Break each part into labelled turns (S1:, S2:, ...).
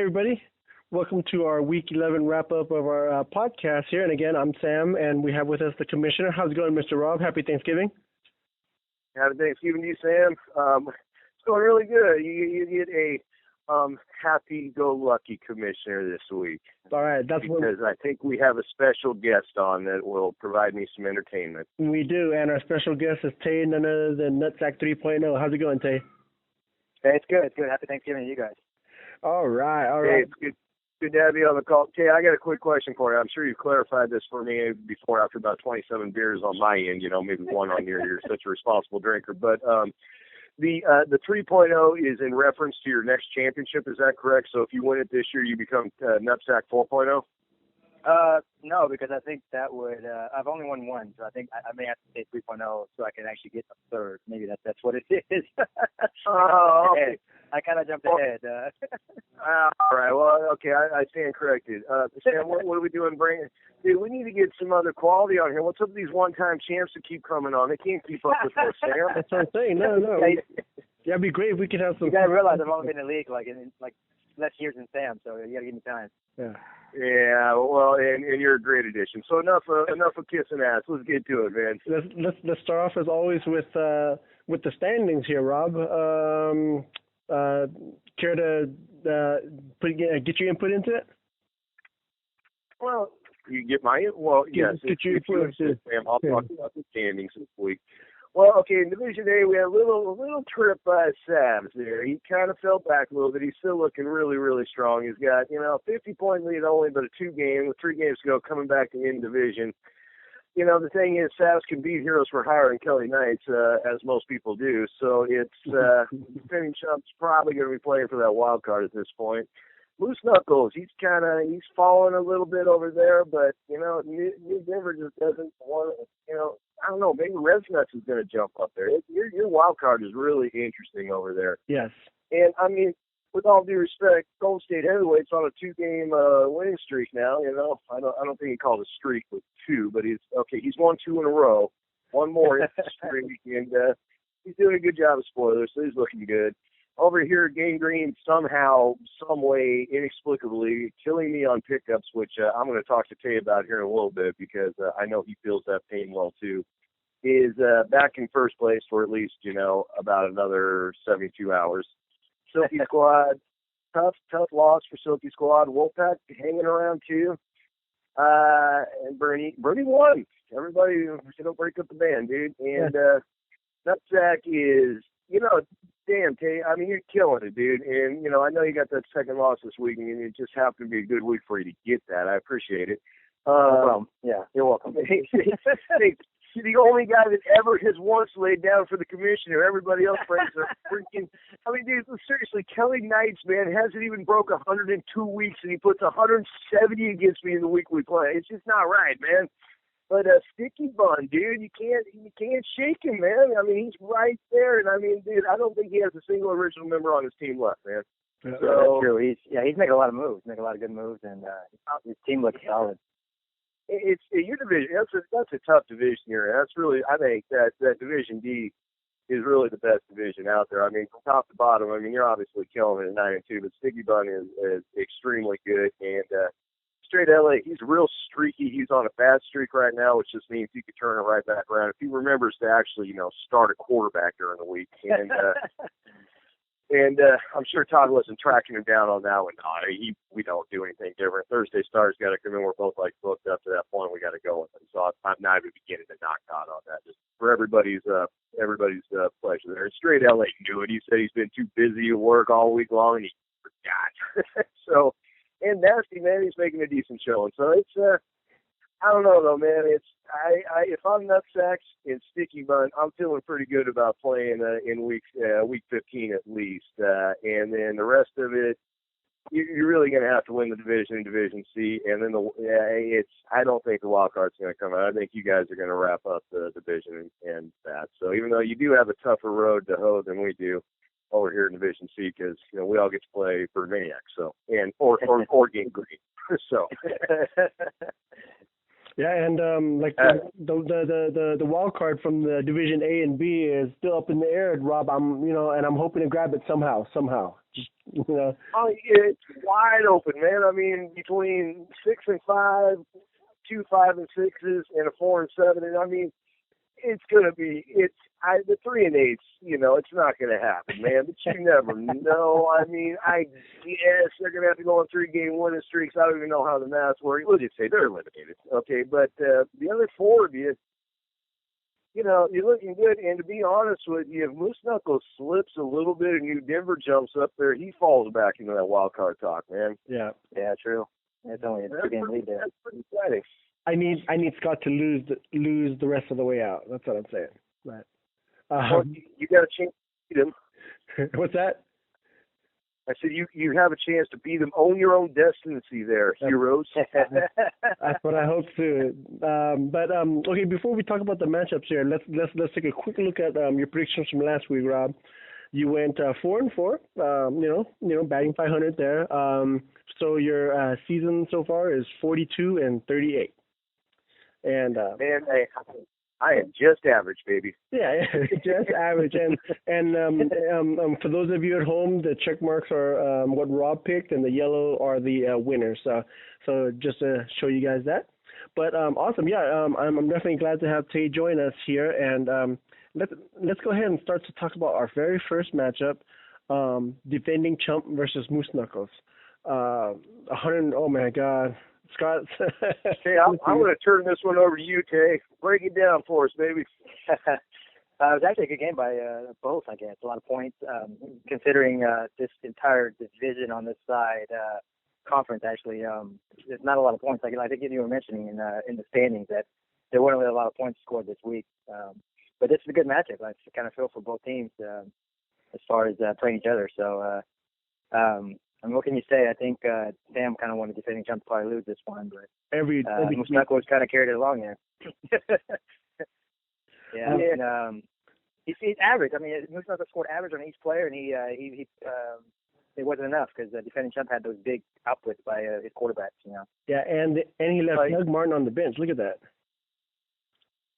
S1: everybody. Welcome to our Week 11 wrap-up of our podcast here. And again, I'm Sam, and we have with us the Commissioner. How's it going, Mr. Rob? Happy Thanksgiving.
S2: Happy Thanksgiving to you, Sam. It's going really good. You get a happy-go-lucky Commissioner this week.
S1: All right.
S2: Because I think we have a special guest on that will provide me some entertainment.
S1: We do, and our special guest is Tay, none other than Nutsack 3.0. How's it going, Tay?
S3: Hey, it's good. It's good. Happy Thanksgiving to you guys.
S1: All right.
S2: Hey, it's good to have you on the call. Tay, I got a quick question for you. I'm sure you've clarified this for me before after about 27 beers on my end, maybe one on your, you're such a responsible drinker. But the 3.0 is in reference to your next championship, is that correct? So if you win it this year, you become Nutsack 4.0?
S3: No, because I think that would, I've only won one, so I think I may have to say 3.0 so I can actually get a third. Maybe that's what it is.
S2: Oh, okay.
S3: I kind of jumped ahead.
S2: All right, well, okay, I stand corrected. Sam, what are we doing? Dude, we need to get some other quality on here. What's up with these one-time champs that keep coming on? They can't keep up with us, Sam.
S1: That's what I'm saying. No. Yeah, it'd be great if we could have some.
S3: You got to realize I've only been in the league like less years than Sam, so you got to give me time.
S1: Yeah.
S2: Yeah, well, and you're a great addition. So enough of kissing ass. Let's get to it, man.
S1: Let's start off as always with the standings here, Rob. Care to get your input into it?
S2: Well, you get my yes.
S1: Get your input.
S2: Sam, I'll talk about the standings this week. Well, okay, in Division A, we had a little trip by Savs there. He kind of fell back a little bit. He's still looking really, really strong. He's got, 50-point lead only, but a 3 games to go, coming back to in division. The thing is, Savs can beat Heroes for Hire and Kelly Knights, as most people do. So it's, Spinning Chump's probably going to be playing for that wild card at this point. Moose Knuckles, he's falling a little bit over there, but, New Denver just doesn't want to, I don't know, maybe Res Nuts is going to jump up there. Your wild card is really interesting over there.
S1: Yes.
S2: And, with all due respect, Golden State Heavyweight's on a 2-game winning streak now, I don't think he called a streak with 2, but he's won 2 in a row. One more in the streak, and he's doing a good job of spoilers, so he's looking good. Over here, Game Green somehow, some way, inexplicably killing me on pickups, which I'm going to talk to Tay about here in a little bit because I know he feels that pain well too, is back in first place for at least, about another 72 hours. Silky Squad, tough loss for Silky Squad. Wolfpack hanging around too. And Bernie won. Everybody, don't break up the band, dude. And Nutsack is, damn, Tay, you're killing it, dude. And, I know you got that second loss this week, and it just happened to be a good week for you to get that. I appreciate it.
S3: Yeah, you're welcome.
S2: The only guy that ever has once laid down for the Commissioner. Everybody else breaks are freaking. Dude, seriously, Kelly Knights, man, hasn't even broke 102 weeks, and he puts 170 against me in the week we play. It's just not right, man. But Sticky Bun, dude, you can't shake him, man. He's right there, and dude, I don't think he has a single original member on his team left, man.
S3: So, that's true. He's making a lot of moves, making a lot of good moves, and his team looks solid.
S2: It's your division. That's a tough division here. That's really, I think that Division D is really the best division out there. From top to bottom. You're obviously killing it at 9-2, but Sticky Bun is extremely good. And Straight LA, he's real streaky. He's on a bad streak right now, which just means he could turn it right back around if he remembers to actually, start a quarterback during the week. And And I'm sure Todd wasn't tracking him down on that one. No, we don't do anything different. Thursday Star's got to come in. We're both booked up to that point. We got to go with him. So I'm not even beginning to knock Todd on that. Just for everybody's pleasure there. And Straight LA knew it. He said he's been too busy at work all week long and he forgot. So, and Nasty, man, he's making a decent showing. So it's I don't know though, man. If I'm Nutsacks and Sticky Bun, I'm feeling pretty good about playing in week 15 at least, and then the rest of it, you're really going to have to win the division in Division C, and then I don't think the wild card's going to come out. I think you guys are going to wrap up the division and that. So even though you do have a tougher road to hoe than we do over here in Division C, because we all get to play for Maniacs, so or Game Green, so.
S1: Yeah, and the wild card from the Division A and B is still up in the air, Rob. I'm hoping to grab it somehow. Just
S2: Oh, it's wide open, man. I mean, between 6 and 5, 2 5 and 6s, and a 4 and 7, and I mean, it's gonna be the 3 and 8s. It's not gonna happen, man. But you never know. I mean, I guess they're gonna have to go on 3-game winning streaks. I don't even know how the math works. We'll just say they're eliminated, okay? But the other 4 of you, you're looking good. And to be honest with you, if Moose Knuckles slips a little bit and New Denver jumps up there, he falls back into that wild card talk, man.
S1: Yeah,
S3: true. It's only a 2-game lead there.
S2: That's pretty exciting.
S1: I need Scott to lose the rest of the way out. That's what I'm saying. But
S2: well, you got a chance to beat him.
S1: What's that?
S2: I said you have a chance to beat them. Own your own destiny there, heroes.
S1: That's what I hope to. Okay, before we talk about the matchups here, let's take a quick look at your predictions from last week, Rob. You went 4-4. Batting .500 there. So your season so far is 42-38. And
S2: man, I am just average, baby.
S1: Yeah, just average. And for those of you at home, the check marks are what Rob picked, and the yellow are the winners. So just to show you guys that. But awesome, yeah. I'm definitely glad to have Tay join us here, and let's go ahead and start to talk about our very first matchup, defending Chump versus Moose Knuckles. 100. Oh my God. Scott.
S2: Hey, I'm going to turn this one over to you, Tay. Break it down for us, baby.
S3: It was actually a good game by both, I guess. A lot of points, considering this entire division on this side, conference, actually. There's not a lot of points. I think you were mentioning in the standings that there weren't really a lot of points scored this week. But this is a good matchup. I kind of feel for both teams as far as playing each other. So, what can you say? I think Sam kind of wanted defending Chump to probably lose this one, but
S1: every
S3: Moose Knuckles kind of carried it along there. Yeah. And, he's average. I mean, Moose Knuckles scored average on each player, and he it wasn't enough because defending Chump had those big outputs by his quarterbacks.
S1: Yeah, and he left Doug Martin on the bench. Look at that.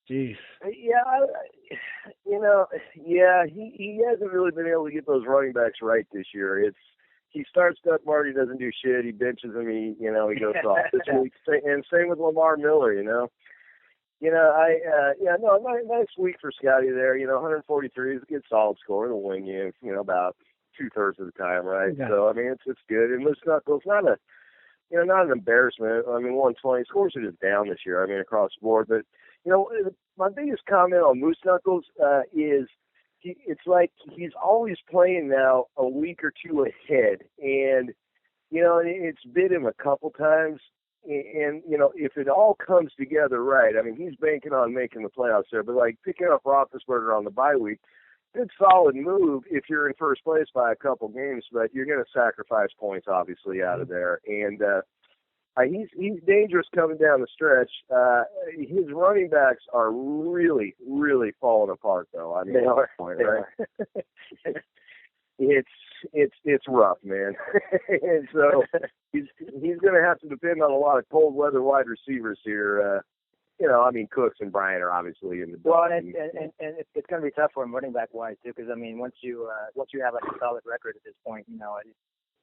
S1: Jeez.
S2: Yeah, he hasn't really been able to get those running backs right this year. He starts Doug Martin, doesn't do shit. He benches him. He goes off this week. And same with Lamar Miller. Nice week for Scotty there. 143 is a good solid score. It'll win you, about 2/3 of the time, right?
S1: Yeah.
S2: So I mean, it's good. And Moose Knuckles, not an embarrassment. I mean, 120 scores are just down this year. I mean, across the board. But my biggest comment on Moose Knuckles is. It's like he's always playing now a week or two ahead, and it's bit him a couple times. And if it all comes together right, I mean, he's banking on making the playoffs there. But like picking up Roethlisberger on the bye week, good solid move if you're in first place by a couple games, but you're going to sacrifice points obviously out of there. And he's dangerous coming down the stretch. His running backs are really, really falling apart, though. I mean,
S3: they are.
S2: Point, right? It's rough, man. And so he's going to have to depend on a lot of cold weather wide receivers here. Cooks and Bryant are obviously in the.
S3: Well, and it's going to be tough for him running back wise too, because I mean, once you have like a solid record at this point,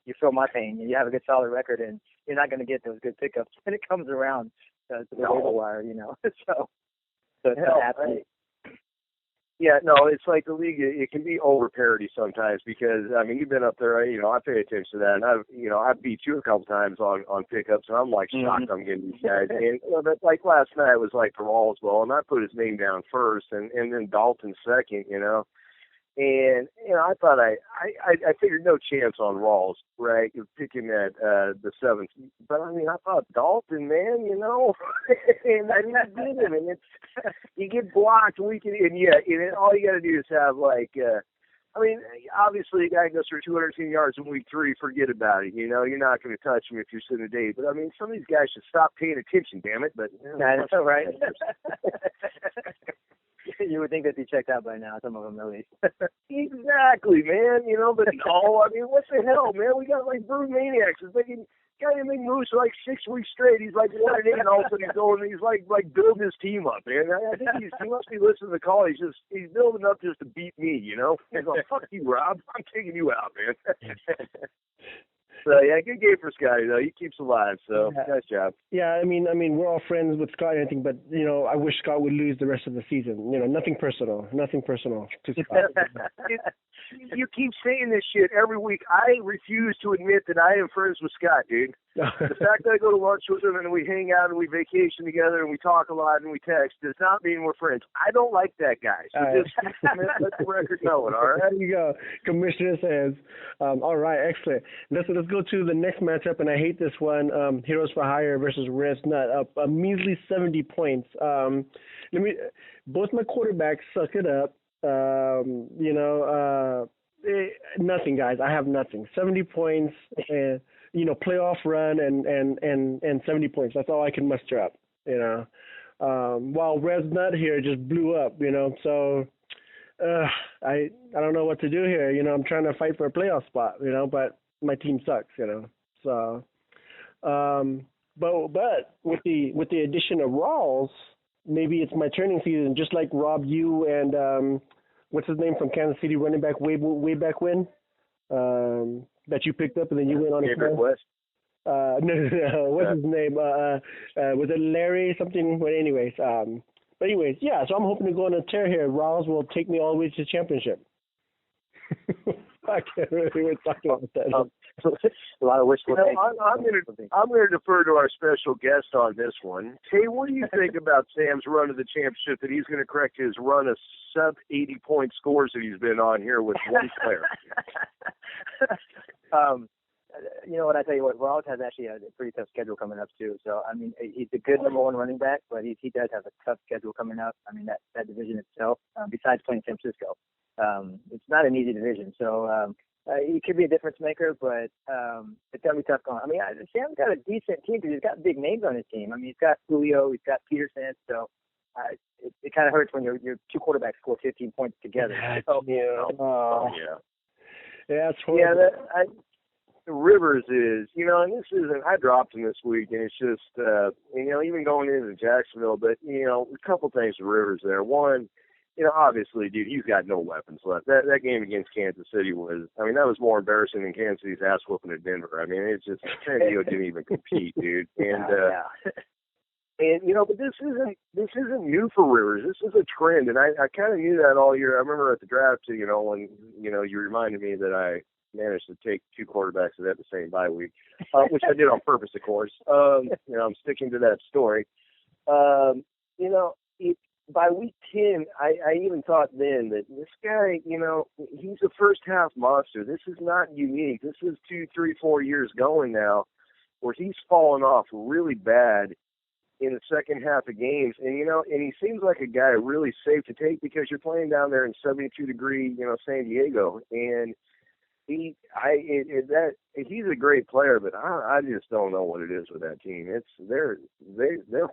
S3: you feel my pain. You have a good solid record, and you're not going to get those good pickups when it comes around to the waiver wire, So it's not happening.
S2: Yeah, no, it's like the league. It can be over parity sometimes because I mean you've been up there. I pay attention to that, and I've beat you a couple times on pickups, and I'm like shocked I'm getting these guys. And but like last night was like for Rawlswell, and I put his name down first, and then Dalton second. And I thought I figured no chance on Rawls, right? You're picking at the 7th, but I mean I thought Dalton, man, and I didn't beat him, and you get blocked week in, and all you got to do is have like, obviously a guy goes for 210 yards in week 3, forget about it. You're not going to touch him if you're sitting a day. But I mean, some of these guys should stop paying attention, damn it. But
S3: that's all right. You would think that they checked out by now, some of them at least.
S2: Exactly, man. But no, I mean, what the hell, man? We got like brood maniacs. It's like guy didn't move for like 6 weeks straight. He's like 1-8, and all of a sudden he's like building his team up, man. I think he must be listening to the call. He's building up just to beat me, He's like, fuck you, Rob. I'm taking you out, man. So yeah, good game for Scotty though. He keeps alive, so nice job.
S1: Yeah, I mean, we're all friends with Scott and everything, but I wish Scott would lose the rest of the season. Nothing personal to Scott.
S2: You keep saying this shit every week. I refuse to admit that I am friends with Scott, dude. The fact that I go to lunch with him and we hang out and we vacation together and we talk a lot and we text does not mean we're friends. I don't like that guy. So just let the record know it, all right?
S1: There you go. Commissioner says, all right, excellent. Let's go to the next matchup, and I hate this one, Heroes for Hire versus Res Nut, a measly 70 points. Both my quarterbacks suck it up. Nothing, guys. I have nothing. 70 points, and playoff run and 70 points. That's all I can muster up. While Res Nut here just blew up. So I don't know what to do here. I'm trying to fight for a playoff spot. But my team sucks. So, but with the addition of Rawls, maybe it's my turning season, just like Rob, you and what's his name from Kansas City, running back way back when, that you picked up and then you went on a
S2: Gabriel West.
S1: No. What's his name? Was it Larry something? But anyways, yeah. So I'm hoping to go on a tear here. Rawls will take me all the way to the championship. I can't really talk about that.
S3: A lot of wishful thinking.
S2: I'm going to defer to our special guest on this one. Hey, what do you think about Sam's run to the championship? That he's going to correct his run of sub 80-point scores that he's been on here with one player.
S3: What I tell you what, Rawls has actually a pretty tough schedule coming up too. So I mean, he's a good number one running back, but he does have a tough schedule coming up. I mean, that division itself, besides playing San Francisco. It's not an easy division, so he could be a difference maker, but it's going to be tough going. I mean, Sam's got a decent team because he's got big names on his team. I mean, he's got Julio, he's got Peterson, so it kind of hurts when your two quarterbacks score 15 points together.
S1: Yeah, that's horrible.
S2: Yeah, Rivers is, and this isn't, I dropped him this week, and it's just, even going into Jacksonville, but, a couple things with Rivers there. One, obviously, dude, he's got no weapons left. That game against Kansas City that was more embarrassing than Kansas City's ass whooping at Denver. I mean, it's just, San Diego didn't even compete, dude. And, but this isn't new for Rivers. This is a trend, and I kind of knew that all year. I remember at the draft, when, you reminded me that I managed to take two quarterbacks that had the same bye week, which I did on purpose, of course. I'm sticking to that story. By week 10, I even thought then that this guy, he's a first half monster. This is not unique. This is 2, 3, 4 years going now where he's fallen off really bad in the second half of games. And, and he seems like a guy really safe to take because you're playing down there in 72-degree, San Diego. And he's a great player, but I just don't know what it is with that team. They're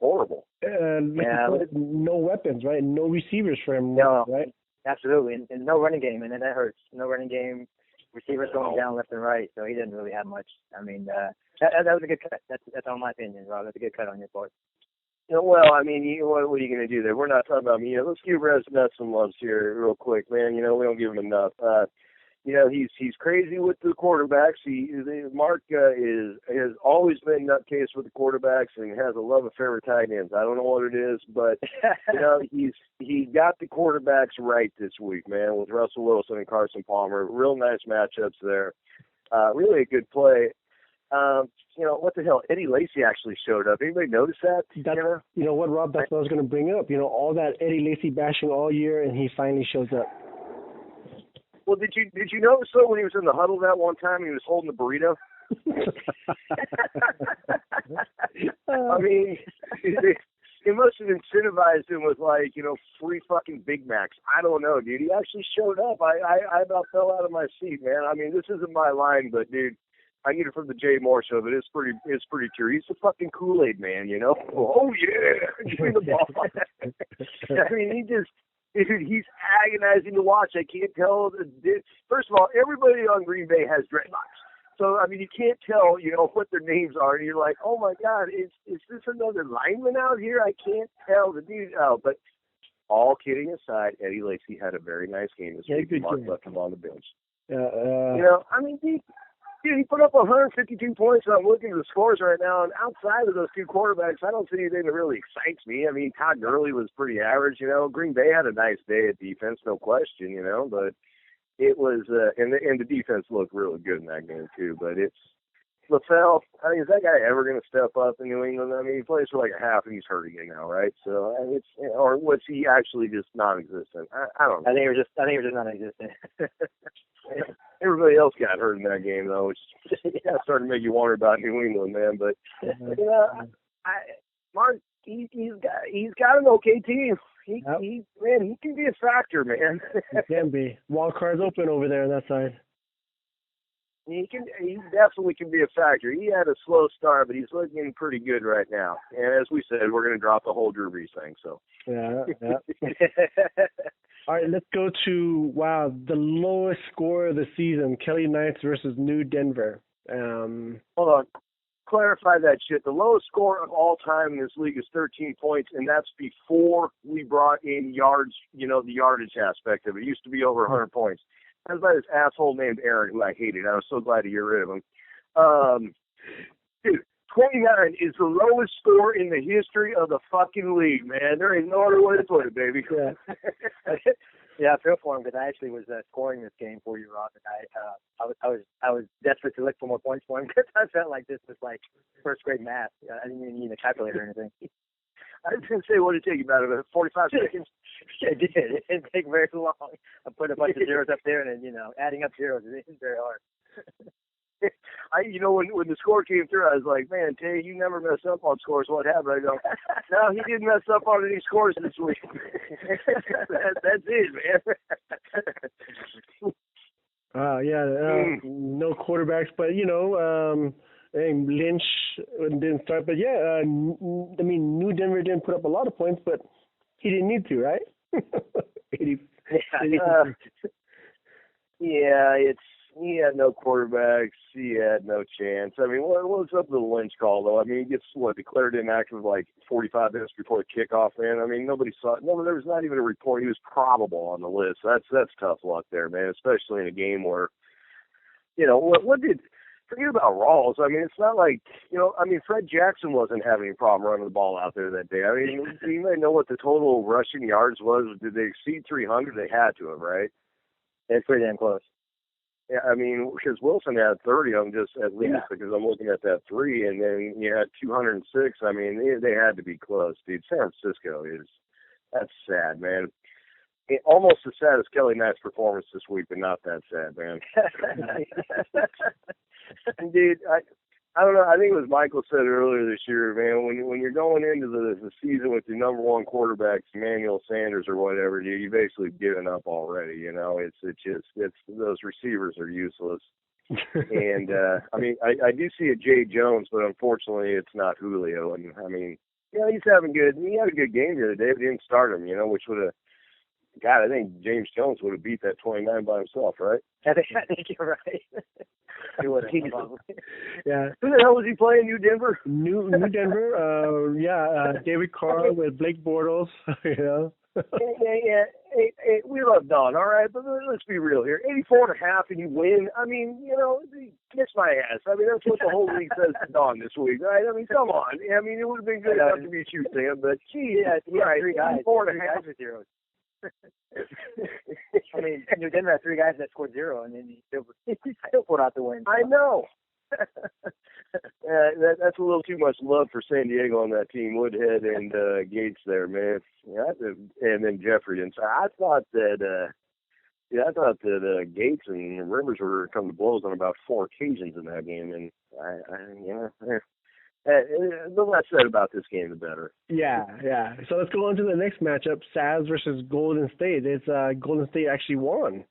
S2: horrible.
S1: No weapons, right? No receivers for him, right?
S3: Absolutely, and no running game, and that hurts. No running game, receivers going down left and right, so he didn't really have much. I mean, that was a good cut. That's all my opinion, Rob. That's a good cut on your part.
S2: Well, I mean, what are you going to do there? We're not talking about me. Let's give Res Nut some loves here real quick, man. We don't give him enough. He's crazy with the quarterbacks. Mark has always been nutcase with the quarterbacks and has a love affair with tight ends. I don't know what it is, but he got the quarterbacks right this week, man, with Russell Wilson and Carson Palmer. Real nice matchups there. Really a good play. What the hell? Eddie Lacy actually showed up. Anybody notice that?
S1: You know what, Rob? That's what I was going to bring up. All that Eddie Lacy bashing all year, and he finally shows up.
S2: Well, did you notice though when he was in the huddle that one time he was holding the burrito? I mean, it must have incentivized him with free fucking Big Macs. I don't know, dude. He actually showed up. I about fell out of my seat, man. I mean, this isn't my line, but dude, I get it from the Jay Moore show, but it's pretty true. He's the fucking Kool-Aid man, Oh yeah, give me the ball. I mean, Dude, he's agonizing to watch. I can't tell. First of all, everybody on Green Bay has dreadlocks. So, I mean, you can't tell, what their names are. And you're like, oh, my God, is this another lineman out here? I can't tell the dude. Oh, but all kidding aside, Eddie Lacy had a very nice game this week. Mark left him on the bench. I mean, dude, he put up 152 points, and I'm looking at the scores right now, and outside of those two quarterbacks, I don't see anything that really excites me. I mean, Todd Gurley was pretty average, Green Bay had a nice day at defense, no question, but it was, and the defense looked really good in that game, too, but it's, LaFell, I mean, is that guy ever going to step up in New England? I mean, he plays for like a half, and he's hurt again now, right? So, I mean, or was he actually just non-existent? I don't know.
S3: I think it was just non-existent.
S2: Everybody else got hurt in that game, though, which started to make you wonder about New England, man. But Mark, he's got an okay team. He can be a factor, man.
S1: He can be. Wild card's open over there on that side.
S2: He definitely can be a factor. He had a slow start, but he's looking pretty good right now. And as we said, we're going to drop the whole Drew Brees thing. So
S1: yeah. All right, let's go to the lowest score of the season: Kelly Knights versus New Denver.
S2: Hold on, clarify that shit. The lowest score of all time in this league is 13 points, and that's before we brought in yards. The yardage aspect of it. It used to be over 100 points. That was by this asshole named Aaron, who I hated. I was so glad to get rid of him. Dude, 29 is the lowest score in the history of the fucking league, man. There ain't no other way to put it, baby.
S1: Yeah,
S3: I feel for him because I actually was scoring this game for you, Rob, and I was desperate to look for more points for him because I felt like this was like first grade math. I didn't even need a calculator or anything.
S2: I was going to say, what did it take you about 45 seconds?
S3: It did. It didn't take very long. I put a bunch of zeros up there, and then, adding up zeros is very hard.
S2: When the score came through, I was like, man, Tay, you never mess up on scores. What happened? I go, no, he didn't mess up on any scores this week. That's it, man.
S1: No quarterbacks, but, Lynch didn't start. But, New Denver didn't put up a lot of points, but he didn't need to, right? 80.
S2: He had no quarterbacks. He had no chance. I mean, what's up with the Lynch call, though? I mean, he gets, declared inactive like 45 minutes before the kickoff, man. I mean, nobody saw it. No, there was not even a report. He was probable on the list. That's tough luck there, man, especially in a game where, forget about Rawls. I mean, it's not like, Fred Jackson wasn't having a problem running the ball out there that day. I mean, you may know what the total rushing yards was. Did they exceed 300? They had to have, right?
S3: It's pretty damn close.
S2: Yeah, I mean, because Wilson had 30 of them just at least because I'm looking at that 3, and then you had 206. I mean, they had to be close, dude. San Francisco that's sad, man. Almost as sad as Kelly Knight's performance this week, but not that sad, man. Dude, I don't know. I think it was Michael said earlier this year, man, when you're going into the season with your number one quarterback, Emmanuel Sanders or whatever, you basically given up already. It's those receivers are useless. And I do see a Jay Jones, but unfortunately it's not Julio. And I mean, he had a good game the other day, but he didn't start him, which would have. God, I think James Jones would have beat that 29 by himself, right?
S3: I think you're right. He would have.
S1: Yeah.
S2: Who the hell was he playing? New Denver?
S1: New Denver. David Carr with Blake Bortles.
S2: Yeah. Hey, we love Don, all right? But let's be real here. 84.5 and you win. I mean, kiss my ass. I mean, that's what the whole league says to Don this week, right? I mean, come on. I mean, it would have been good enough to beat you, Sam, but gee, right.
S3: 3 guys.
S2: 84.5
S3: with zeros. I mean, New Denver had 3 guys that scored 0, and then he still put out the win.
S2: I know. That's a little too much love for San Diego on that team. Woodhead and Gates there, man. Yeah, and then Jeffrey. And so I thought that Gates and Rivers were coming to blows on about 4 occasions in that game, and the less said about this game, the better.
S1: Yeah. So let's go on to the next matchup, Saz versus Golden State. It's Golden State actually won.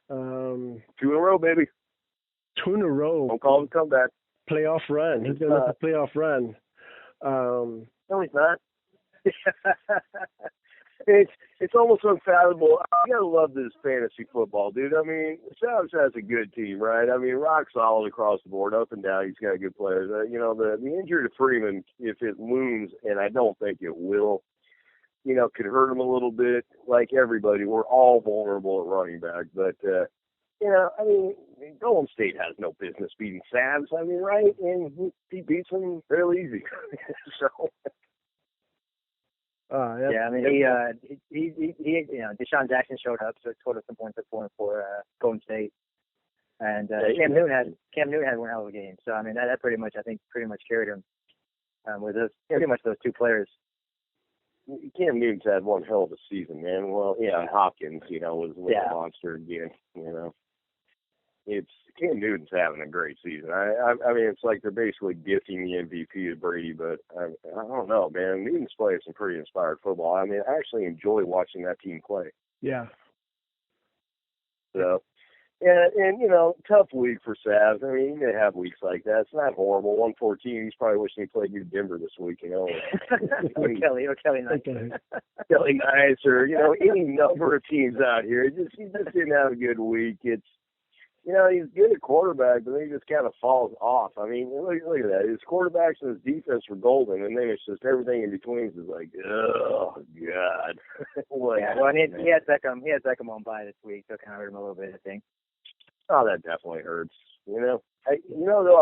S2: 2 in a row, baby.
S1: 2 in a row.
S2: Don't call it a comeback.
S1: Playoff run. He's going to make a playoff run.
S2: No, he's not. it's almost unfathomable. You gotta love this fantasy football, dude. I mean, Savage has a good team, right? I mean, rock solid across the board, up and down. He's got good players. The injury to Freeman, if it looms, and I don't think it will, could hurt him a little bit. Like everybody, we're all vulnerable at running back. But, I mean, Golden State has no business beating Savs. I mean, right? And he beats them real easy. So.
S3: Yeah, I mean, he Deshaun Jackson showed up, so it scored us some points for Golden State. And Cam Newton had one hell of a game. So, I mean, that pretty much carried him with pretty much those two players.
S2: Cam Newton's had one hell of a season, man. Well, yeah, Hopkins, was a monster again, It's Cam Newton's having a great season. I mean, it's like they're basically gifting the MVP to Brady, but I don't know, man. Newton's playing some pretty inspired football. I mean, I actually enjoy watching that team play.
S1: Yeah.
S2: So, and tough week for Savs. I mean, they have weeks like that. It's not horrible. 114. He's probably wishing he played New Denver this week.
S3: Or Kelly Knight.
S2: Kelly Knight, or any number of teams out here. He just didn't have a good week. It's he's good at quarterback, but then he just kind of falls off. I mean, look at that. His quarterbacks and his defense were golden, and then it's just everything in between is like, oh God.
S3: Well, and he had Beckham on bye this week, so it kind of hurt him a little bit, I think.
S2: Oh, that definitely hurts. Though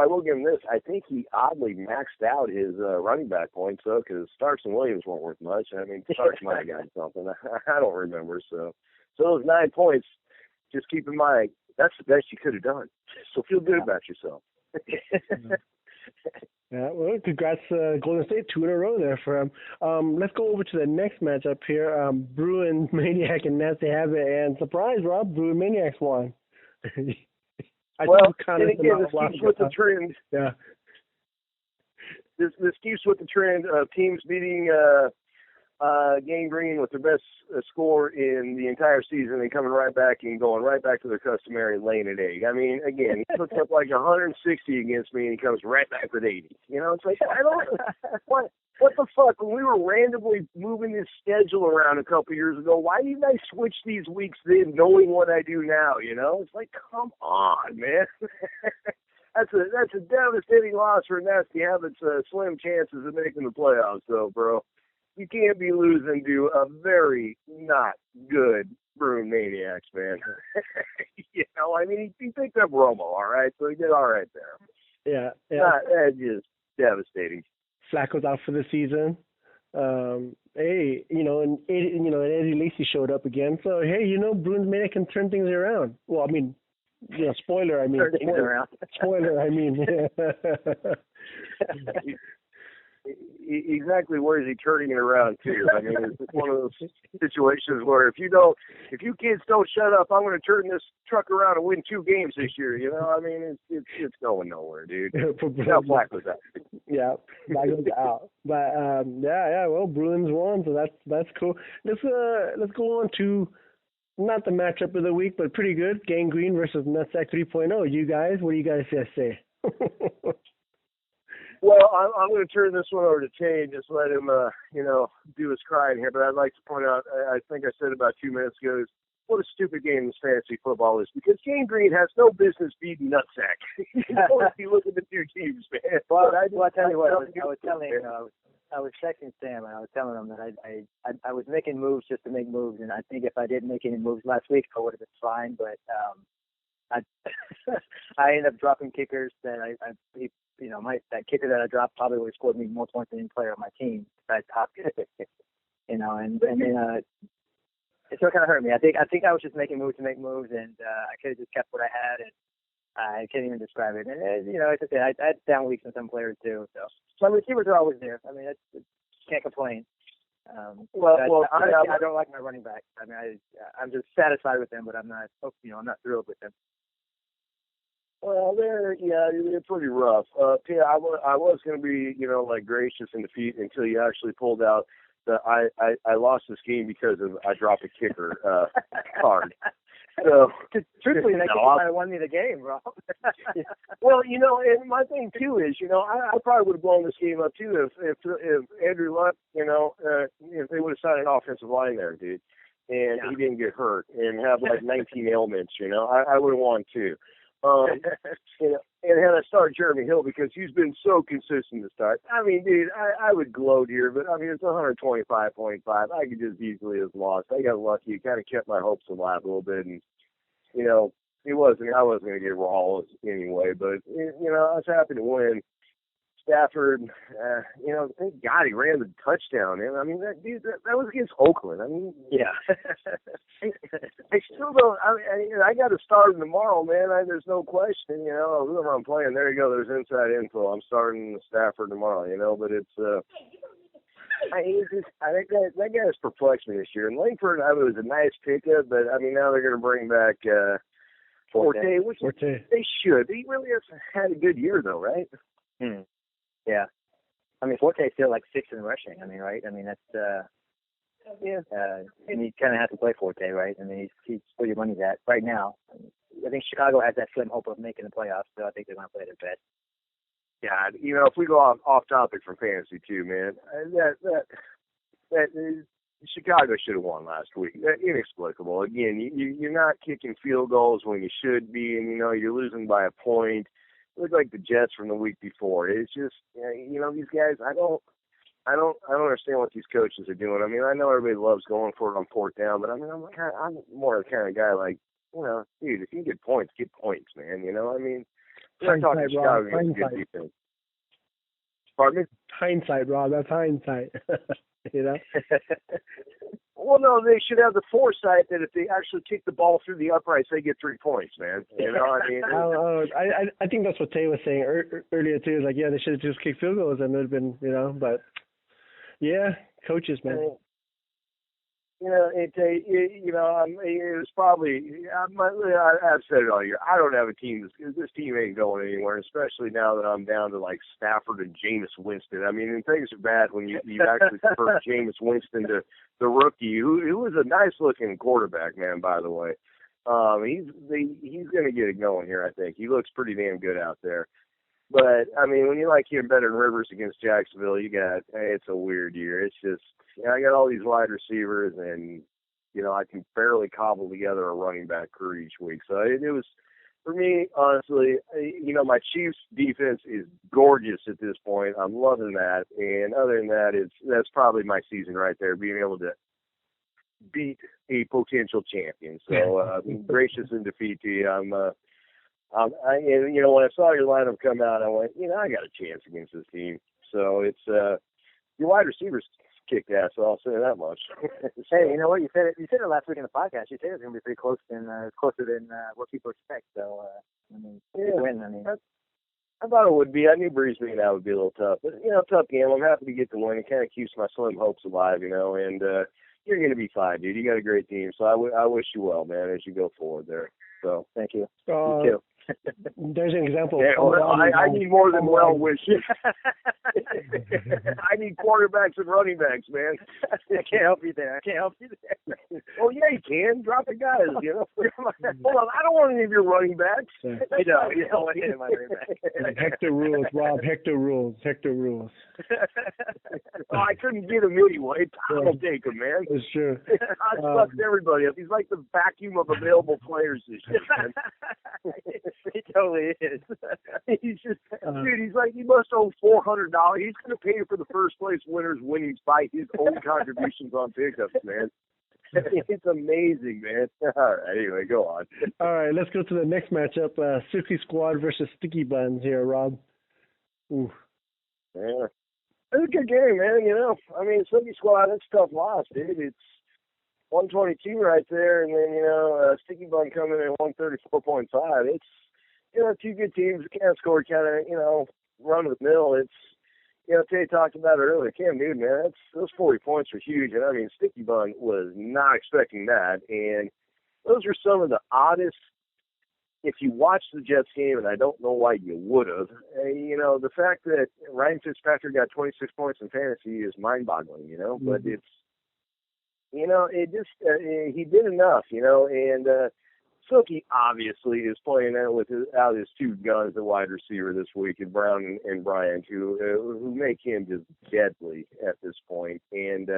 S2: I will give him this. I think he oddly maxed out his running back points, though, because Starks and Williams weren't worth much. I mean, Starks might have gotten something. I don't remember. So those 9 points, just keep in mind, that's the best you could have done. So feel good about yourself.
S1: Yeah, well, congrats, Golden State, 2 in a row there for him. Let's go over to the next matchup here. Bruin Maniac and Nasty Habit, and surprise, Rob, Bruin Maniacs won.
S2: Well, and again, this keeps with the trend.
S1: Yeah.
S2: This keeps with the trend of teams beating Gang Green with their best score in the entire season and coming right back and going right back to their customary laying an egg. I mean, again, he puts up like 160 against me and he comes right back with 80. It's like, I don't, what the fuck? When we were randomly moving this schedule around a couple years ago, why didn't I switch these weeks then knowing what I do now, It's like, come on, man. That's a devastating loss for Nasty Habit's slim chances of making the playoffs, though, bro. You can't be losing to a very not good Bruin Maniacs, man. I mean, he picked up Romo, all right, so he did all right there.
S1: Yeah.
S2: That's just devastating.
S1: Flacco's out for the season. Hey, and Eddie Lacy showed up again. So hey, Bruins Maniac can turn things around. Well, I mean, spoiler. I mean,
S3: turn things around.
S1: Spoiler. I mean.
S2: Exactly where is he turning it around to? I mean, it's one of those situations where if you kids don't shut up, I'm going to turn this truck around and win 2 games this year. I mean, it's going nowhere, dude. Now Flacco's out.
S1: Yeah, Flacco's out. But well, Bruins won, so that's cool. Let's go on to not the matchup of the week, but pretty good. Gang Green versus Nutsack 3.0. You guys, what do you guys say?
S2: Well, I'm going to turn this one over to Tay and just let him, do his crying here. But I'd like to point out, I think I said about 2 minutes ago, what a stupid game this fantasy football is, because Gang Green has no business beating Nutsack. If you look at the 2 teams, man.
S3: Well, I tell you what, I was texting Sam and I was telling him that I was making moves just to make moves, and I think if I didn't make any moves last week, I would have been fine. But I ended up dropping kickers that that kicker that I dropped probably would have scored me more points than any player on my team besides Hopkins. And then it sort of kind of hurt me. I think I was just making moves to make moves, and I could have just kept what I had, and I can't even describe it. And it's okay. I had down weeks in some players too. So my receivers are always there. I mean, can't complain. I don't like my running back. I mean, I'm just satisfied with them, but I'm not thrilled with them.
S2: Well, they're pretty rough. I was going to be, gracious in defeat until you actually pulled out the I lost this game because I dropped a kicker card. So,
S3: truthfully, they might have won me the game, Rob.
S2: Well, and my thing too is, I probably would have blown this game up too if Andrew Luck, if they would have signed an offensive line there, dude, and he didn't get hurt and have like 19 ailments, I would have won too. And had I started Jeremy Hill because he's been so consistent to start. I mean, dude, I would gloat here, but I mean, it's 125.5. I could just easily have lost. I got lucky. It kind of kept my hopes alive a little bit, and I wasn't going to get Rawls anyway, but I was happy to win. Stafford, thank God he ran the touchdown. And I mean, that was against Oakland. I mean,
S3: yeah.
S2: I still don't. I got to start him tomorrow, man. There's no question. Whoever I'm playing, there you go. There's inside info. I'm starting Stafford tomorrow. But it's. I think that guy has perplexed me this year. And Langford, was a nice pickup, but I mean, now they're going to bring back Forte, which they should. He really has had a good year, though, right?
S3: Yeah. I mean, Forte's still like 6th in rushing. I mean, right? I mean, that's and you kind of have to play Forte, right? I mean, he's where your money's at right now. I think Chicago has that slim hope of making the playoffs, so I think they're going to play their best.
S2: God, if we go off topic from fantasy too, man, that Chicago should have won last week. Inexplicable. Again, you're not kicking field goals when you should be, and you're losing by a point. It looked like the Jets from the week before. It's just, these guys. I don't understand what these coaches are doing. I mean, I know everybody loves going for it on 4th down, but I mean, I'm more the kind of guy like, dude, if you get points, man. I mean. I'm talking Chicago against good defense. Pardon me?
S1: Hindsight, Rob. That's hindsight.
S2: Well, no, they should have the foresight that if they actually kick the ball through the uprights, they get 3 points, man. I mean,
S1: I think that's what Tay was saying earlier too. Is like, yeah, they should have just kicked field goals and it would have been, but yeah, coaches, man.
S2: It was probably, I've said it all year, I don't have a team, this team ain't going anywhere, especially now that I'm down to like Stafford and Jameis Winston. I mean, things are bad when you actually prefer Jameis Winston to the rookie, who was a nice looking quarterback, man, by the way. He's going to get it going here, I think. He looks pretty damn good out there. But, I mean, when you like hearing better than Rivers against Jacksonville, it's a weird year. It's just, I got all these wide receivers, and, I can barely cobble together a running back crew each week. So it was, for me, honestly, my Chiefs defense is gorgeous at this point. I'm loving that. And other than that, that's probably my season right there, being able to beat a potential champion. So I'm gracious in defeat to you. When I saw your lineup come out, I went, I got a chance against this team. So it's your wide receivers kicked ass. So I'll say that much.
S3: Hey, you know what? You said it last week in the podcast. You said it's going to be pretty closer than what people expect. So win. I mean,
S2: I thought it would be. I knew Breeze being out would be a little tough, but tough game. I'm happy to get the win. It kind of keeps my slim hopes alive, and you're going to be fine, dude. You got a great team, so I wish you well, man, as you go forward there. So thank you. You too.
S1: There's an example.
S2: Yeah, I need more than well wishes. I need quarterbacks and running backs, man.
S3: I can't help you there.
S2: Oh yeah, you can. Drop the guys. Hold on, I don't want any of your running backs.
S3: You don't want any of my running backs.
S1: Hector rules, Rob. Hector rules.
S2: I couldn't get him anyway. I'll take him, man.
S1: That's true.
S2: I sucked everybody up. He's like the vacuum of available players this year, man.
S3: He totally is.
S2: He's just, dude, he's like, he must owe $400. He's going to pay for the first place winners' winnings by his own contributions on pickups, man. It's amazing, man. All right, anyway, go on.
S1: All right, let's go to the next matchup. Silky Squad versus Sticky Buns here, Rob. Ooh.
S2: Yeah. It's a good game, man, I mean, Silky Squad, that's a tough loss, dude. It's 122 right there, and then, Sticky Bun coming in at 134.5. It's, two good teams. Can't score kind of, run of the mill. It's, Tay talked about it earlier. Cam Newton, man, those 40 points are huge. And I mean, Sticky Bun was not expecting that. And those are some of the oddest, if you watch the Jets game, and I don't know why you would have, the fact that Ryan Fitzpatrick got 26 points in fantasy is mind-boggling, but it's, it just, he did enough, and Silky obviously is playing out out his two guns at wide receiver this week, and Brown and Bryant, who make him just deadly at this point. And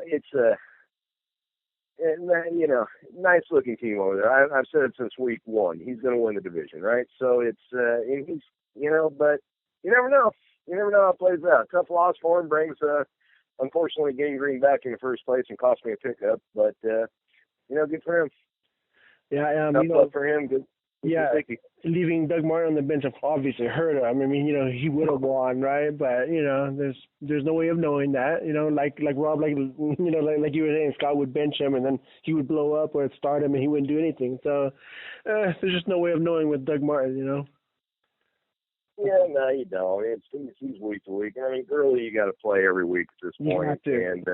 S2: it's nice looking team over there. I've said it since week one. He's going to win the division, right? So it's and he's but you never know. You never know how it plays out. Tough loss for him brings unfortunately getting Green back in the first place and cost me a pickup, but good for him.
S1: Yeah,
S2: tough for him. Good.
S1: Yeah, leaving Doug Martin on the bench obviously hurt him. I mean, he would have won, right? But there's no way of knowing that. Like Rob, like you were saying, Scott would bench him and then he would blow up or start him and he wouldn't do anything. So there's just no way of knowing with Doug Martin.
S2: Yeah, no, you don't. He's week to week. I mean, Gurley, you got to play every week at this point, and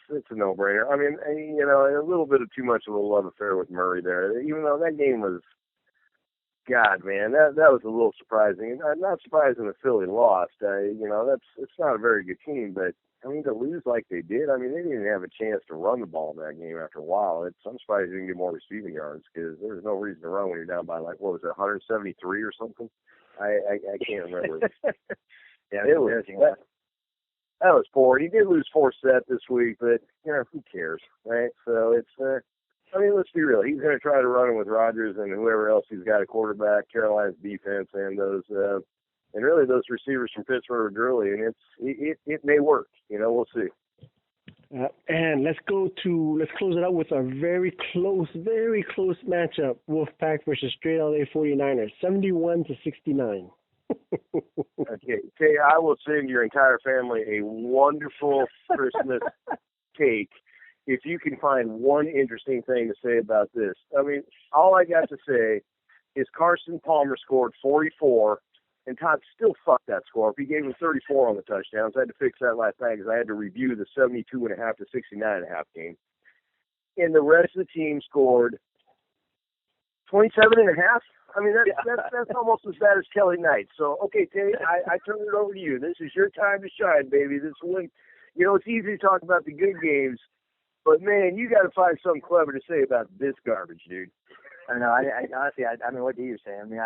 S2: it's a no-brainer. I mean, a little bit of too much of a love affair with Murray there. Even though that game was, God, man, that was a little surprising. I'm not surprising that Philly lost. It's not a very good team, but I mean, to lose like they did, I mean, they didn't even have a chance to run the ball in that game after a while. I'm surprised they didn't get more receiving yards because there's no reason to run when you're down by, 173 or something? I can't remember.
S3: Yeah,
S2: that was poor. He did lose 4 sets this week, but, who cares, right? So it's, let's be real. He's going to try to run it with Rodgers and whoever else he's got a quarterback, Carolina's defense, and those and really those receivers from Pittsburgh are Gurley, and it may work. We'll see.
S1: And let's close it out with a very close matchup: Wolfpack versus Straight LA 49ers, 71-69.
S2: Okay, I will send your entire family a wonderful Christmas cake if you can find one interesting thing to say about this. I mean, all I got to say is Carson Palmer scored 44. And Todd still fucked that score. He gave him 34 on the touchdowns. I had to fix that last night because I had to review the 72.5 to 69.5 game. And the rest of the team scored 27.5. I mean, that's almost as bad as Kelly Knight. So, okay, Tay, I turn it over to you. This is your time to shine, baby. This one, it's easy to talk about the good games, but man, you got to find something clever to say about this garbage, dude.
S3: I know. I honestly, what do you say? I mean,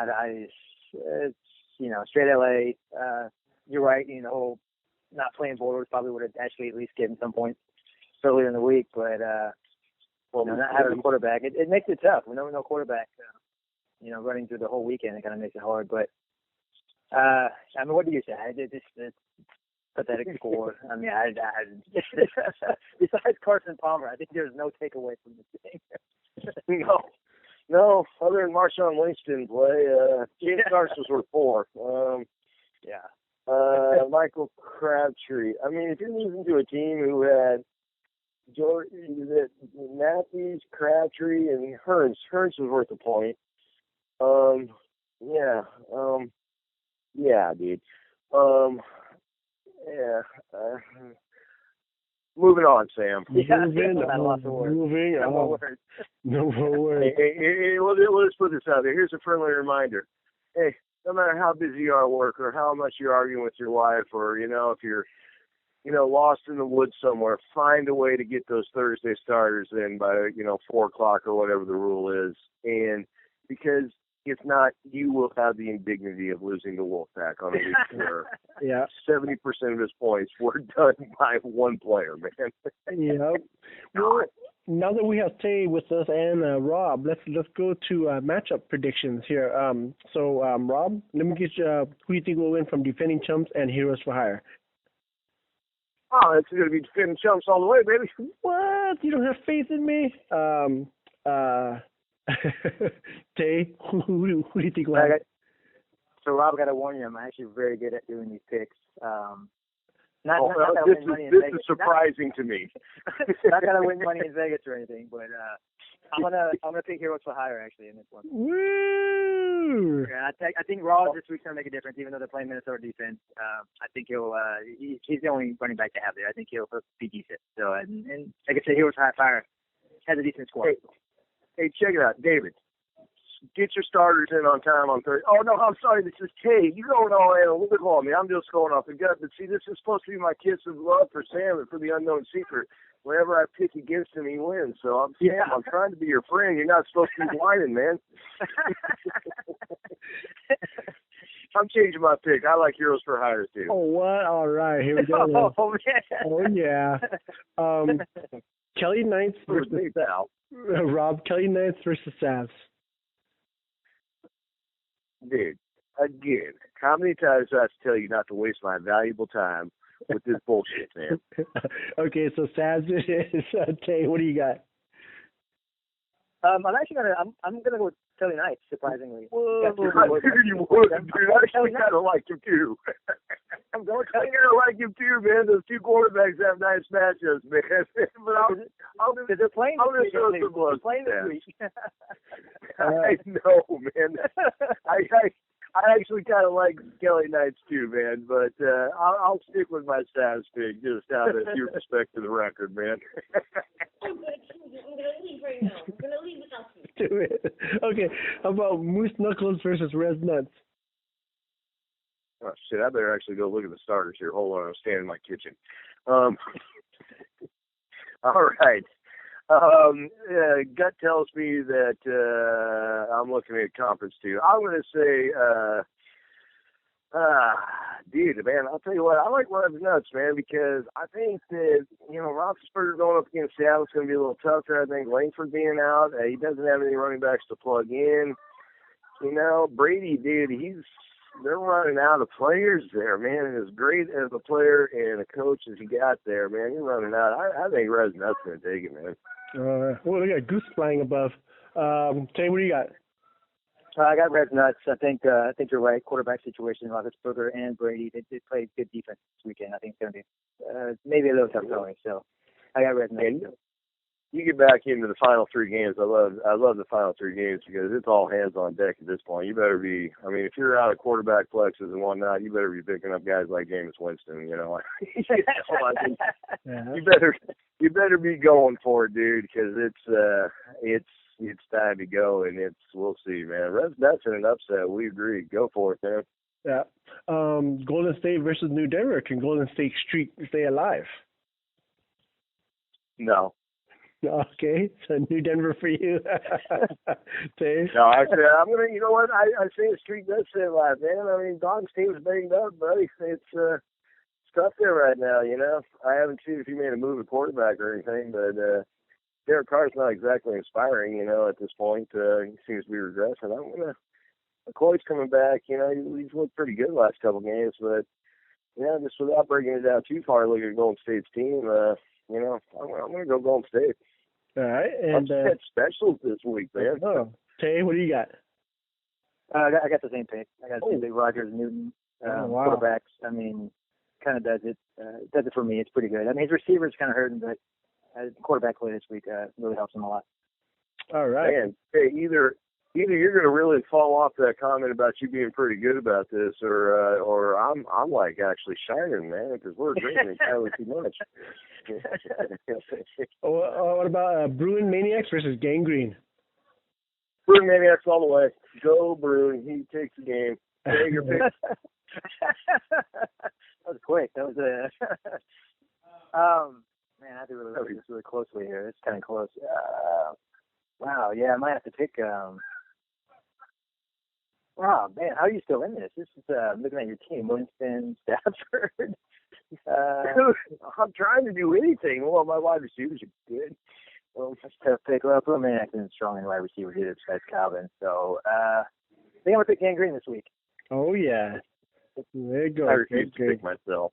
S3: Straight LA, you're right, not playing forward probably would have actually at least given some points earlier in the week, but, not having a quarterback, it makes it tough. When no quarterback, running through the whole weekend, it kind of makes it hard, but, what do you say? It's pathetic score. I mean, besides Carson Palmer, I think there's no takeaway from this game.
S2: No, other than Marshawn Lynch didn't play. Carson's were 4. Michael Crabtree. I mean, if you're losing to a team who had Matthews, Crabtree, and Hearns was worth a point. Dude. Moving on, Sam.
S1: Moving. No more words.
S2: Hey, let's put this out there. Here's a friendly reminder. Hey, no matter how busy you are at work or how much you're arguing with your wife or, if you're, lost in the woods somewhere, find a way to get those Thursday starters in by, 4 o'clock or whatever the rule is. And because if not, you will have the indignity of losing the Wolfpack on a week where 70% of his points were done by one player, man.
S1: Yeah. Well, now that we have Tay with us and Rob, let's go to matchup predictions here. Rob, let me get you, who do you think will win from defending chumps and heroes for hire?
S2: Oh, it's going to be defending chumps all the way, baby.
S1: What? You don't have faith in me? Tay, who do you think will win?
S3: So, Rob, I got to warn you, I'm actually very good at doing these picks.
S2: This is surprising to me.
S3: Not gonna win money in Vegas or anything, but I'm gonna pick heroes for hire actually in this one.
S1: Woo!
S3: Yeah, I think Raw this week's gonna make a difference, even though they're playing Minnesota defense. I think he's the only running back to have there. I think he'll be decent. So and like I said, heroes for hire has a decent squad.
S2: Hey, check it out, David. Get your starters in on time on Thursday. Oh, no, I'm sorry. This is Tay. You're going all analytical on me. I'm just going off the gut. But, see, this is supposed to be my kiss of love for Sam and for the unknown secret. Whenever I pick against him, he wins. So, Sam, I'm trying to be your friend. You're not supposed to be whining, man. I'm changing my pick. I like Heroes for Hire, too.
S1: Oh, what? All right. Here we go.
S3: Oh, man.
S1: Oh, yeah. Kelly Knights versus Rob. Kelly Knights versus Savs.
S2: Dude, again, how many times do I have to tell you not to waste my valuable time with this bullshit, man?
S1: Okay, so Savs is Tay. What do you got?
S3: I'm gonna go with Kelly Knights, surprisingly.
S2: Whoa, I figured you would, dude. I actually kind of like him too. I kind of like him too, man. Those two quarterbacks have nice matchups, man. But
S3: they're playing this week.
S2: I know, man. I actually kind of like Kelly Knights too, man. But I'll stick with my Savs pick just out of due respect to the record, man.
S4: I'm gonna leave right now. I'm gonna leave without you.
S1: Do it. Okay, how about Moose Knuckles versus Res Nuts?
S2: Oh, shit, I better actually go look at the starters here. Hold on, I'm standing in my kitchen. All right. Gut tells me that I'm looking at conference two. I'm going to say, dude, man, I'll tell you what, I like Red Nuts, man, because I think that, Roethlisberger going up against Seattle is going to be a little tougher. I think Langford being out, he doesn't have any running backs to plug in. Brady, dude, they're running out of players there, man. And as great as a player and a coach as he got there, man, he's running out. I think Red Nuts going to take it, man.
S1: They got Goose flying above. Tay, what do you got?
S3: I got Red Nuts. I think you're right. Quarterback situation, Roethlisberger and Brady, they played good defense this weekend. I think it's going to be maybe a little tough going. So I got Red Nuts.
S2: You get back into the final three games. I love the final three games because it's all hands on deck at this point. You better be. I mean, if you're out of quarterback flexes and whatnot, you better be picking up guys like Jameis Winston. You better be going for it, dude, because it's time to go, and we'll see, man. That's an upset. We agree. Go for it, man.
S1: Yeah. Golden State versus New Denver. Can Golden State streak stay alive?
S2: No.
S1: Okay, so New Denver for you. Dave?
S2: No, actually, I'm gonna. You know what? I say the streak does stay alive, man. I mean, Don's team's banged up, buddy. It's tough there right now. I haven't seen if he made a move at quarterback or anything, but Derek Carr's not exactly inspiring. At this point, he seems to be regressing. McCoy's coming back. He's looked pretty good the last couple games, but just without breaking it down too far, looking at Golden State's team, I'm gonna go Golden State.
S1: All right, and
S2: specials this week, man.
S1: Tay, what do you got?
S3: I got the same pick. I got the same pick. Rogers, Newton, quarterbacks. I mean, kind of does it for me. It's pretty good. I mean, his receivers kind of hurting, but quarterback play this week really helps him a lot.
S1: All right.
S2: Man, hey, either you're going to really fall off that comment about you being pretty good about this, or I'm like actually shining, man, because we're drinking entirely too much.
S1: What about Bruin Maniacs versus Gangrene?
S2: Bruin Maniacs all the way. Go Bruin. He takes the game. Take your pick.
S3: That was quick. That was man, I have to really look at this really closely here. It's kind of close. Wow, yeah, I might have to pick. Wow, man, how are you still in this? This is looking at your team, Winston, Stafford.
S2: I'm trying to do anything. Well, my wide receivers are good.
S3: Well, that's a tough pick. Well, Bruin isn't strong in wide receivers either besides Calvin. So I think I'm going to pick Gangrene this week.
S1: Oh, yeah. There you go.
S2: I refuse to pick myself.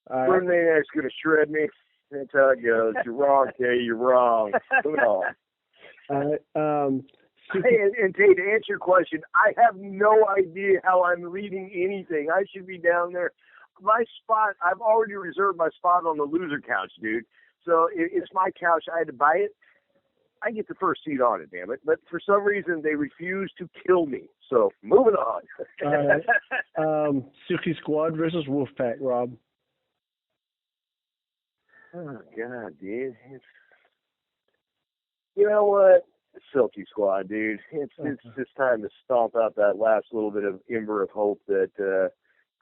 S2: Bruin Maniac's going to shred me. That's how it goes. You're wrong, Kay. You're wrong. Moving on. And Tate, to answer your question, I have no idea how I'm leading anything. I should be down there. My spot, I've already reserved my spot on the loser couch, dude. So it's my couch. I had to buy it. I get the first seat on it, damn it. But for some reason, they refuse to kill me. So moving on.
S1: All right. Silky Squad versus Wolfpack, Rob.
S2: Oh, God, dude. You know what? Silky squad, dude. It's just time to stomp out that last little bit of ember of hope that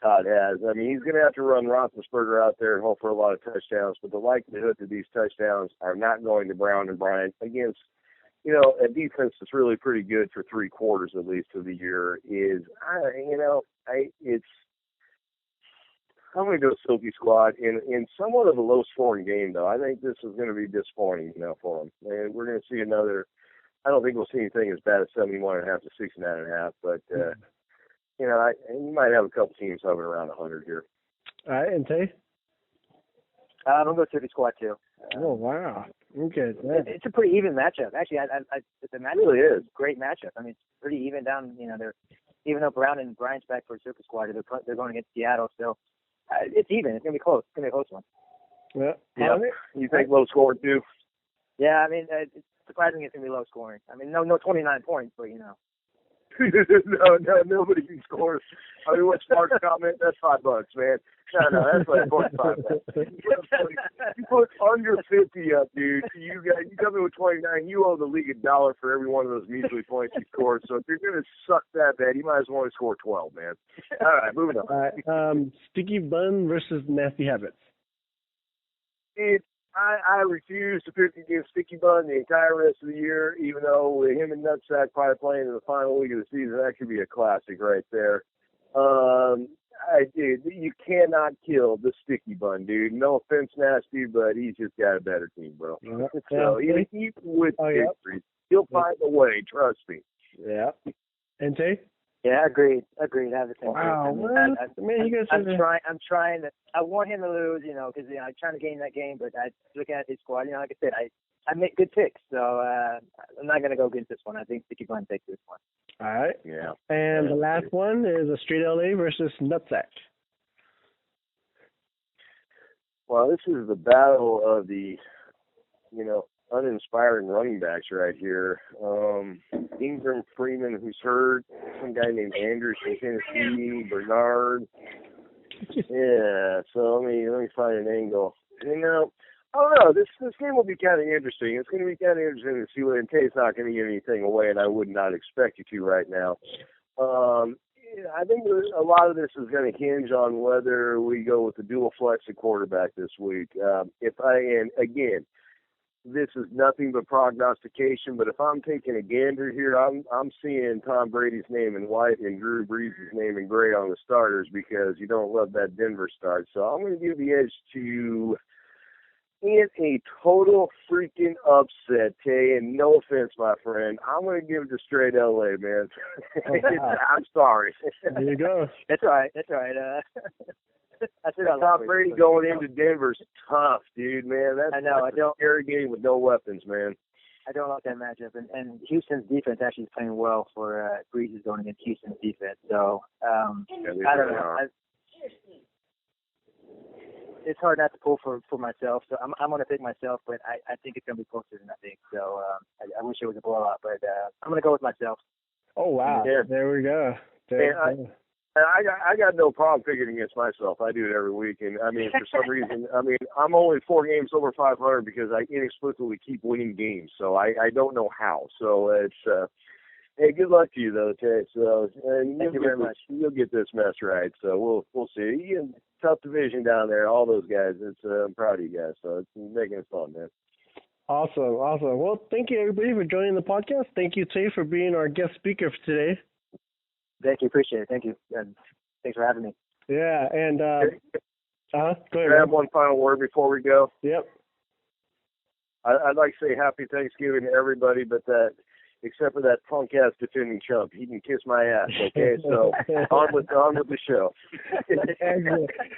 S2: Todd has. I mean, he's going to have to run Roethlisberger out there and hope for a lot of touchdowns, but the likelihood that these touchdowns are not going to Brown and Bryant against, a defense that's really pretty good for 3 quarters at least of the year is, I'm going to go Silky squad in somewhat of a low-scoring game, though. I think this is going to be disappointing, for them. And we're going to see another. I don't think we'll see anything as bad as 71.5 to 69.5, but you might have a couple teams hovering around 100 here.
S1: All right, and Tay?
S3: I'm going to go Silky squad, too.
S1: Oh, wow. Okay.
S3: It's a pretty even matchup. Actually, the matchup
S2: really is
S3: a great matchup. I mean, it's pretty even down. They're even though Brown and Bryant's back for Silky squad, they're going against Seattle still. It's even. It's going to be close. It's going to be a close one.
S2: Yeah. You think low score, too?
S3: Yeah, I mean, it's surprising it's going to be low scoring. I mean, no 29 points, but,
S2: No, nobody can score. I mean, what's Mark's comment? That's $5, man. No, that's like 45. You put under 50 up, dude. You come in with 29. You owe the league $1 for every one of those measly points you scored. So if you're going to suck that bad, you might as well only score 12, man. All right, moving on.
S1: All right, Sticky Bun versus Nasty Habits.
S2: I refuse to pick against Sticky Bun the entire rest of the year, even though with him and Nutsack probably playing in the final week of the season, that could be a classic right there. You cannot kill the Sticky Bun, dude. No offense, Nasty, but he's just got a better team, bro. So even with victory, he'll find a way, trust me.
S1: Yeah. And Tay?
S3: Yeah, agreed. I have the same.
S1: Wow,
S3: I'm trying to. I want him to lose, because I'm trying to gain that game. But I looking at his squad, like I said, I make good picks, so I'm not gonna go against this one. I think Sticky Bun takes this one.
S1: All right.
S2: Yeah.
S1: And the last one is a straight LA versus Nutsack.
S2: Well, this is the battle of the, uninspiring running backs right here. Ingram, Freeman, who's hurt, some guy named Andrews from Tennessee, Bernard. Yeah, so let me find an angle. I don't know. This game will be kind of interesting. It's going to be kind of interesting to see what, and Tay's not going to give anything away, and I would not expect you to right now. I think a lot of this is going to hinge on whether we go with the dual flex at quarterback this week. And again, this is nothing but prognostication, but if I'm taking a gander here, I'm seeing Tom Brady's name in white and Drew Brees' name in gray on the starters because you don't love that Denver start. So I'm going to give the edge to, in a total freaking upset, Tay, and no offense, my friend, I'm going to give it to straight LA, man. I'm sorry.
S1: There you go.
S3: That's all right.
S2: Tom Brady going into Denver's tough, dude, man. That's a scary game with no weapons, man.
S3: I don't like that matchup. And Houston's defense actually is playing well for Breeze is going against Houston's defense. So, I don't know. It's hard not to pull for myself. So I'm going to pick myself, but I think it's going to be closer than I think. So I wish it was a blowout, but I'm going to go with myself.
S1: Oh, wow.
S2: Yeah.
S1: There we go.
S2: I got no problem picking against myself. I do it every week, and I mean, for some reason, I'm only 4 games over 500 because I inexplicably keep winning games. So I don't know how. So it's hey, good luck to you though, Tay. So
S3: thank you very much.
S2: You'll get this mess right. So we'll see. Tough division down there. All those guys. I'm proud of you guys. So it's making it fun, man.
S1: Awesome. Well, thank you everybody for joining the podcast. Thank you, Tay, for being our guest speaker for today.
S3: Thank you. Appreciate it. Thank you. And thanks for having me.
S1: Yeah, and go ahead.
S2: Can I have one final word before we go?
S1: Yep.
S2: I'd like to say happy Thanksgiving to everybody, but except for that punk ass defending chump, he can kiss my ass. Okay, so on with the show.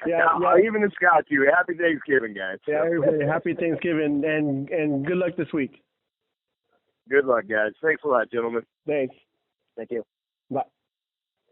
S1: Yeah.
S2: Even in Scott, you happy Thanksgiving, guys.
S1: Yeah, everybody, happy Thanksgiving and good luck this week.
S2: Good luck, guys. Thanks a lot, gentlemen.
S1: Thanks.
S3: Thank you.
S1: Bye.